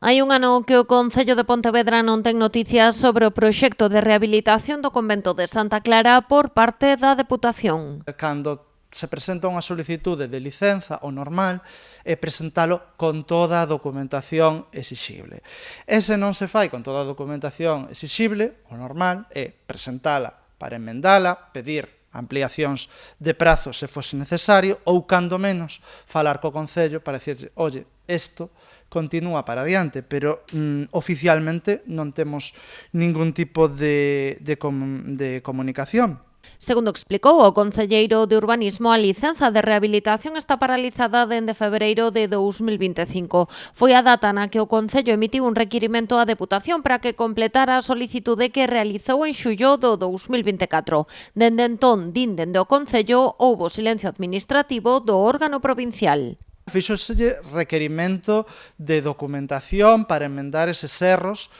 Hai un ano que o Concello de Pontevedra non ten noticias sobre o proxecto de rehabilitación do convento de Santa Clara por parte da Deputación. Cando se presenta unha solicitude de licenza, o normal é presentalo con toda a documentación exixible. E se non se fai con toda a documentación exixible, o normal é presentala para emendala, pedir ampliacións de prazo se fose necesario ou, cando menos, falar co Concello para dicirlle, oye, isto continúa para adiante, pero oficialmente non temos ningún tipo de comunicación. Segundo explicou o concelleiro de Urbanismo, a licenza de rehabilitación está paralizada dende febreiro de 2025. Foi a data na que o Concello emitiu un requirimento á Deputación para que completara a solicitude que realizou en xullo do 2024. Dende entón, dende o Concello, houbo silencio administrativo do órgano provincial. Fíxoselle requerimento de documentación para emendar eses erros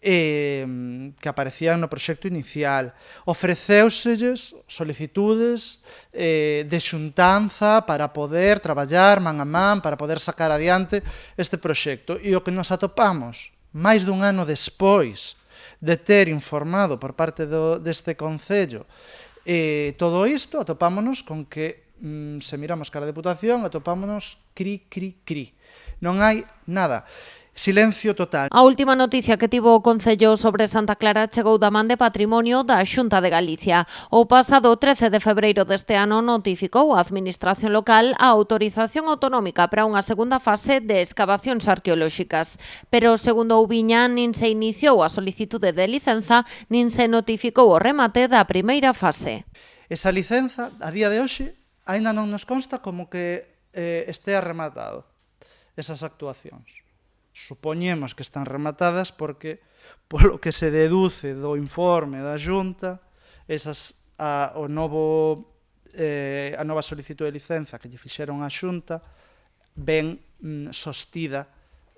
que aparecían no proxecto inicial. Ofreceuselles solicitudes de xuntanza para poder traballar man a man, para poder sacar adiante este proxecto. E o que nos atopamos, máis dun ano despois de ter informado por parte deste Concello todo isto, atopámonos con que se miramos cara a Deputación, atopámonos cri. Non hai nada. Silencio total. A última noticia que tivo o Concello sobre Santa Clara chegou da man de Patrimonio da Xunta de Galicia. O pasado 13 de febreiro deste ano notificou a Administración local a autorización autonómica para unha segunda fase de escavacións arqueolóxicas. Pero, segundo Ouviña, nin se iniciou a solicitude de licenza, nin se notificou o remate da primeira fase. Esa licenza, a día de hoxe, aínda non nos consta como que estea rematado esas actuacións. Supoñemos que están rematadas porque, polo que se deduce do informe da Xunta, a nova solicitude de licenza que lle fixeron á Xunta ben sostida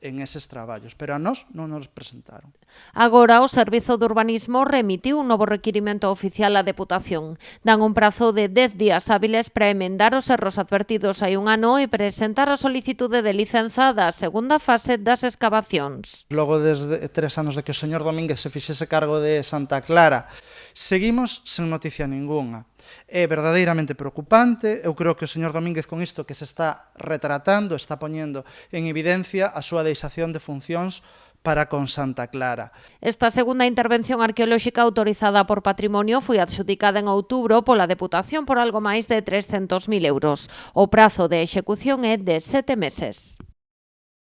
en eses traballos, pero a nós non nos presentaron. Agora, o Servizo de Urbanismo remitiu un novo requirimento oficial á Deputación. Dan un prazo de 10 días hábiles para emendar os erros advertidos hai un ano e presentar a solicitude de licenza da segunda fase das escavacións. Logo desde 3 anos de que o señor Domínguez se fixese cargo de Santa Clara, seguimos sen noticia ningunha. É verdadeiramente preocupante. Eu creo que o señor Domínguez con isto que se está retratando está poñendo en evidencia a súa deixación de funcións para con Santa Clara. Esta segunda intervención arqueolóxica autorizada por Patrimonio foi adxudicada en outubro pola Deputación por algo máis de 300.000 euros. O prazo de execución é de 7 meses.